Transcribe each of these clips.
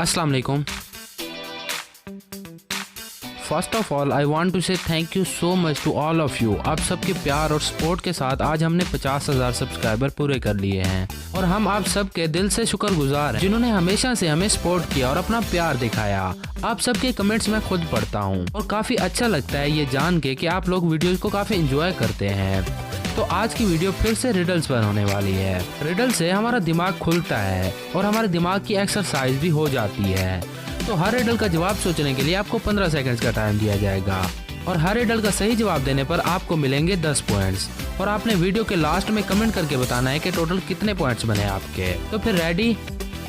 अस्सलाम वालेकुम। First of all I want to say thank you so much to all of you. आप सबके प्यार और सपोर्ट के साथ आज हमने 50,000 सब्सक्राइबर पूरे कर लिए हैं और हम आप सबके दिल से शुक्रगुजार हैं जिन्होंने हमेशा से हमें सपोर्ट किया और अपना प्यार दिखाया। आप सबके कमेंट्स मैं खुद पढ़ता हूँ और काफ़ी अच्छा लगता है ये जान के कि आप लोग वीडियोज़ को काफ़ी इंजॉय करते हैं। तो आज की वीडियो फिर से रिडल्स पर होने वाली है। रिडल से हमारा दिमाग खुलता है और हमारे दिमाग की एक्सरसाइज भी हो जाती है। तो हर रिडल का जवाब सोचने के लिए आपको 15 सेकंड्स का टाइम दिया जाएगा और हर रिडल का सही जवाब देने पर आपको मिलेंगे 10 पॉइंट्स और आपने वीडियो के लास्ट में कमेंट करके बताना है कि टोटल कितने पॉइंट्स बने आपके। तो फिर रेडी।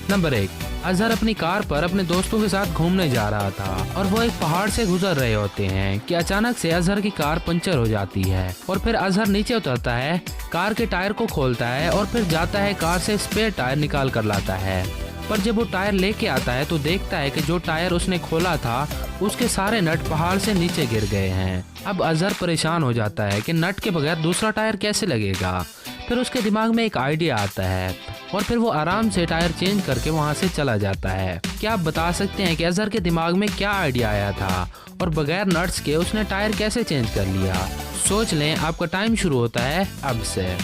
नंबर 1, अजहर अपनी कार पर अपने दोस्तों के साथ घूमने जा रहा था और वो एक पहाड़ से गुजर रहे होते हैं कि अचानक से अजहर की कार पंचर हो जाती है और फिर अजहर नीचे उतरता है, कार के टायर को खोलता है और फिर जाता है कार से स्पेयर टायर निकाल कर लाता है। पर जब वो टायर लेके आता है तो देखता है कि जो टायर उसने खोला था उसके सारे नट पहाड़ से नीचे गिर गए हैं। अब अजहर परेशान हो जाता है कि नट के बगैर दूसरा टायर कैसे लगेगा। फिर उसके दिमाग में एक आइडिया आता है और फिर वो आराम से टायर चेंज करके वहाँ से चला जाता है। क्या आप बता सकते हैं कि अजहर के दिमाग में क्या आइडिया आया था और बगैर नट्स के उसने टायर कैसे चेंज कर लिया? सोच लें, आपका टाइम शुरू होता है अब से।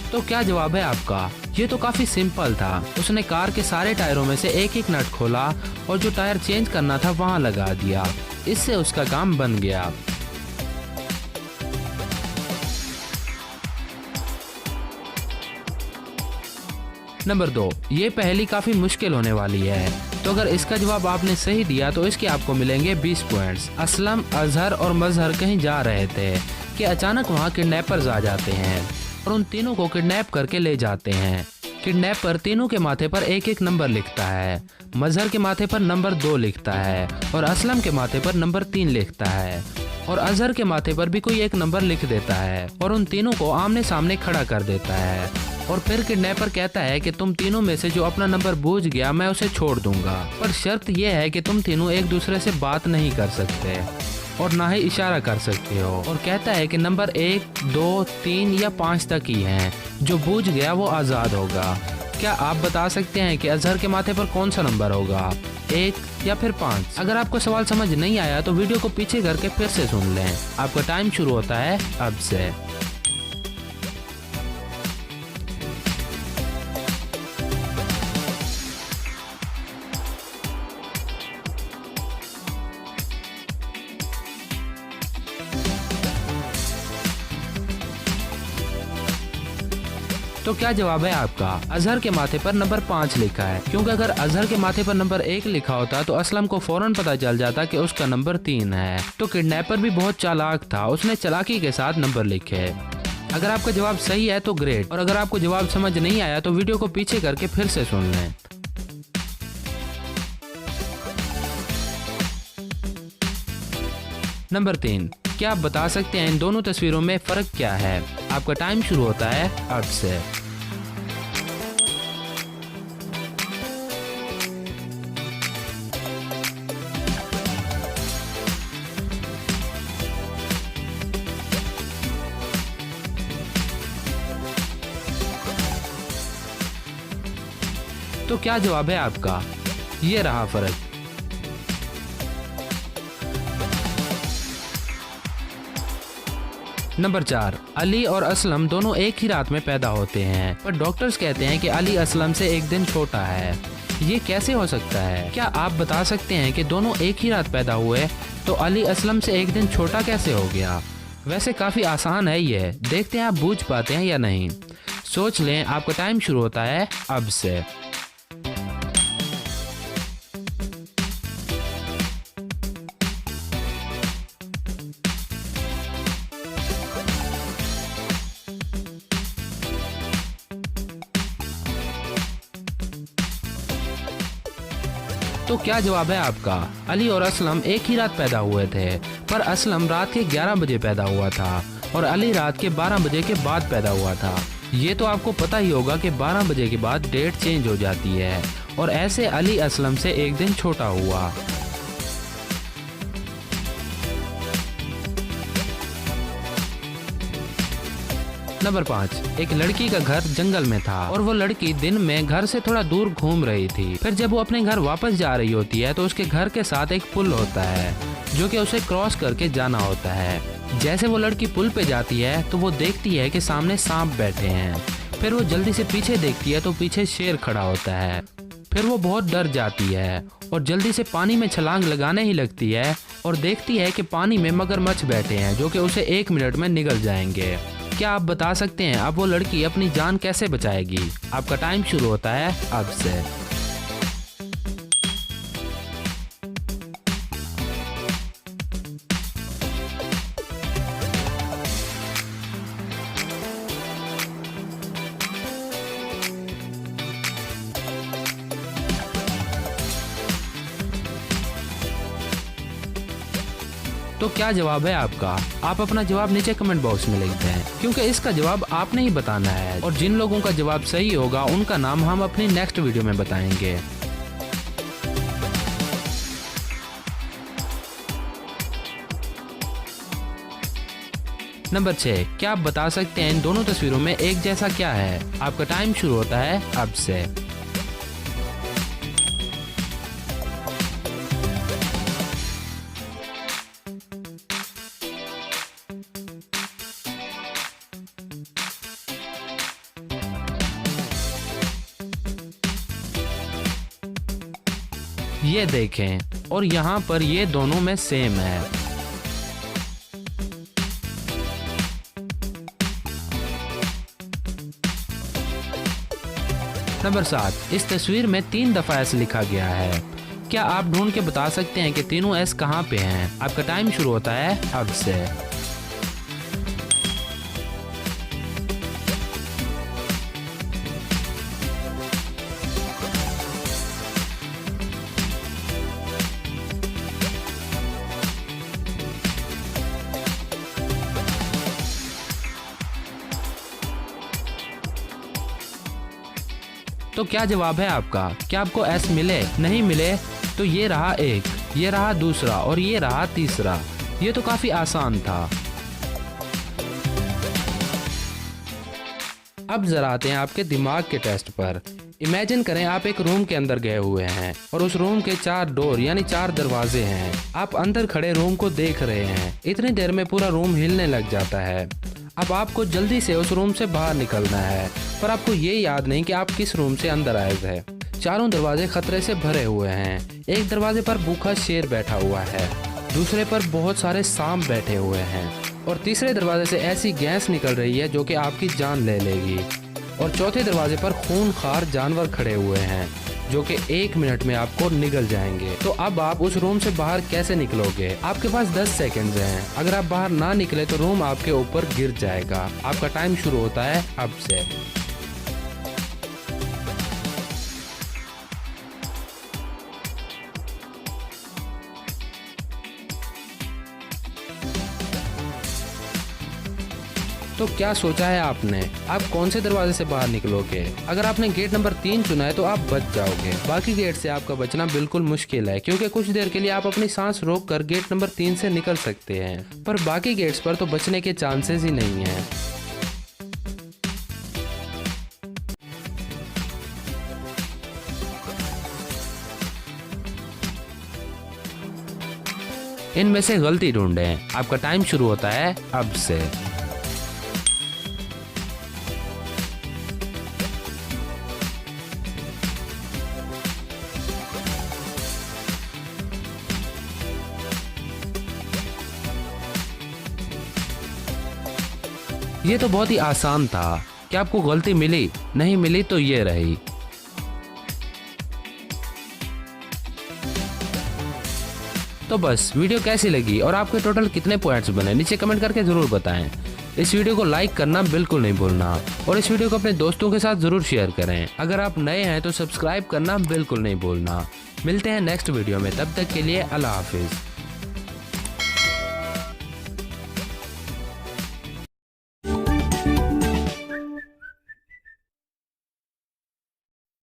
तो क्या जवाब है आपका? ये तो काफी सिंपल था। उसने कार के सारे टायरों में से एक एक नट खोला और जो टायर चेंज करना था वहां लगा दिया। इससे उसका काम बन गया। नंबर 2, ये पहेली काफी मुश्किल होने वाली है, तो अगर इसका जवाब आपने सही दिया तो इसके आपको मिलेंगे 20 पॉइंट्स। असलम, अजहर और मजहर कहीं जा रहे थे कि अचानक वहाँ किडनैपर्स आ जाते हैं और उन तीनों को किडनैप करके ले जाते हैं। किडनैपर तीनों के माथे पर एक एक नंबर लिखता है। मजहर के माथे पर नंबर 2 लिखता है और असलम के माथे पर नंबर 3 लिखता है और अजहर के माथे पर भी कोई एक नंबर लिख देता है और उन तीनों को आमने सामने खड़ा कर देता है। और फिर किडनैपर कहता है कि तुम तीनों में से जो अपना नंबर बूझ गया मैं उसे छोड़ दूंगा, पर शर्त यह है कि तुम तीनों एक दूसरे से बात नहीं कर सकते और ना ही इशारा कर सकते हो। और कहता है कि नंबर 1, 2, 3 या 5 तक ही हैं। जो बूझ गया वो आज़ाद होगा। क्या आप बता सकते हैं कि अजहर के माथे पर कौन सा नंबर होगा, 1 या फिर 5? अगर आपको सवाल समझ नहीं आया तो वीडियो को पीछे करके फिर से सुन लें। आपका टाइम शुरू होता है अब से। तो क्या जवाब है आपका? अजहर के माथे पर नंबर 5 लिखा है, क्योंकि अगर अजहर के माथे पर नंबर 1 लिखा होता तो असलम को फौरन पता चल जाता कि उसका नंबर 3 है। तो किडनैपर भी बहुत चालाक था, उसने चालाकी के साथ नंबर लिखे। अगर आपका जवाब सही है तो ग्रेट, और अगर आपको जवाब समझ नहीं आया तो वीडियो को पीछे करके फिर से सुन लें। नंबर 3, क्या आप बता सकते हैं इन दोनों तस्वीरों में फर्क क्या है? आपका टाइम शुरू होता है अब से। तो क्या जवाब है आपका? ये रहा फर्क। नंबर 4, अली और असलम दोनों एक ही रात में पैदा होते हैं, पर डॉक्टर्स कहते हैं कि अली असलम से एक दिन छोटा है। ये कैसे हो सकता है? क्या आप बता सकते हैं कि दोनों एक ही रात पैदा हुए तो अली असलम से एक दिन छोटा कैसे हो गया? वैसे काफ़ी आसान है ये, देखते हैं आप बूझ पाते हैं या नहीं। सोच लें, आपका टाइम शुरू होता है अब से। तो क्या जवाब है आपका? अली और असलम एक ही रात पैदा हुए थे, पर असलम रात के 11 बजे पैदा हुआ था और अली रात के 12 बजे के बाद पैदा हुआ था। ये तो आपको पता ही होगा कि 12 बजे के बाद डेट चेंज हो जाती है और ऐसे अली असलम से एक दिन छोटा हुआ। नंबर 5, एक लड़की का घर जंगल में था और वो लड़की दिन में घर से थोड़ा दूर घूम रही थी। फिर जब वो अपने घर वापस जा रही होती है तो उसके घर के साथ एक पुल होता है जो कि उसे क्रॉस करके जाना होता है। जैसे वो लड़की पुल पे जाती है तो वो देखती है कि सामने सांप बैठे हैं। फिर वो जल्दी से पीछे देखती है तो पीछे शेर खड़ा होता है। फिर वो बहुत डर जाती है और जल्दी से पानी में छलांग लगाने ही लगती है और देखती है कि पानी में मगरमच्छ बैठे हैं जो कि उसे 1 मिनट में निगल जाएंगे। क्या आप बता सकते हैं अब वो लड़की अपनी जान कैसे बचाएगी? आपका टाइम शुरू होता है अब से। तो क्या जवाब है आपका? आप अपना जवाब नीचे कमेंट बॉक्स में लिख दें, क्योंकि इसका जवाब आपने ही बताना है और जिन लोगों का जवाब सही होगा उनका नाम हम अपनी नेक्स्ट वीडियो में बताएंगे। नंबर 6, क्या आप बता सकते हैं इन दोनों तस्वीरों में एक जैसा क्या है? आपका टाइम शुरू होता है अब से। ये देखें और यहाँ पर ये दोनों में सेम है। नंबर 7, इस तस्वीर में 3 दफा एस लिखा गया है। क्या आप ढूंढ के बता सकते हैं कि तीनों एस कहाँ पे हैं? आपका टाइम शुरू होता है अब से। तो क्या जवाब है आपका? क्या आपको एस मिले? नहीं मिले तो ये रहा एक, ये रहा दूसरा और ये रहा तीसरा। ये तो काफी आसान था। अब जरा आते हैं आपके दिमाग के टेस्ट पर। इमेजिन करें आप एक रूम के अंदर गए हुए हैं और उस रूम के 4 डोर यानी 4 दरवाजे हैं। आप अंदर खड़े रूम को देख रहे हैं। इतनी देर में पूरा रूम हिलने लग जाता है। अब आपको जल्दी से उस रूम से बाहर निकलना है, पर आपको ये याद नहीं कि आप किस रूम से अंदर आए थे। चारों दरवाजे खतरे से भरे हुए हैं। एक दरवाजे पर भूखा शेर बैठा हुआ है, दूसरे पर बहुत सारे सांप बैठे हुए हैं और तीसरे दरवाजे से ऐसी गैस निकल रही है जो कि आपकी जान ले लेगी। और चौथे दरवाजे पर खूनखार जानवर खड़े हुए हैं जो कि 1 मिनट में आपको निगल जाएंगे। तो अब आप उस रूम से बाहर कैसे निकलोगे? आपके पास 10 सेकंड्स हैं। अगर आप बाहर ना निकले तो रूम आपके ऊपर गिर जाएगा। आपका टाइम शुरू होता है अब से। तो क्या सोचा है आपने? आप कौन से दरवाजे से बाहर निकलोगे? अगर आपने गेट नंबर 3 चुना है तो आप बच जाओगे। बाकी गेट से आपका बचना बिल्कुल मुश्किल है, क्योंकि कुछ देर के लिए आप अपनी सांस रोक कर गेट नंबर 3 से निकल सकते हैं, पर बाकी गेट्स पर तो बचने के चांसेस ही नहीं है। इनमें से गलती ढूंढें। आपका टाइम शुरू होता है अब से। ये तो बहुत ही आसान था। क्या आपको गलती मिली? नहीं मिली तो ये रही। तो बस वीडियो कैसी लगी और आपके टोटल कितने पॉइंट्स बने नीचे कमेंट करके जरूर बताएं। इस वीडियो को लाइक करना बिल्कुल नहीं भूलना और इस वीडियो को अपने दोस्तों के साथ जरूर शेयर करें। अगर आप नए हैं तो सब्सक्राइब करना बिल्कुल नहीं भूलना। मिलते हैं नेक्स्ट वीडियो में, तब तक के लिए अल्लाह हाफिज।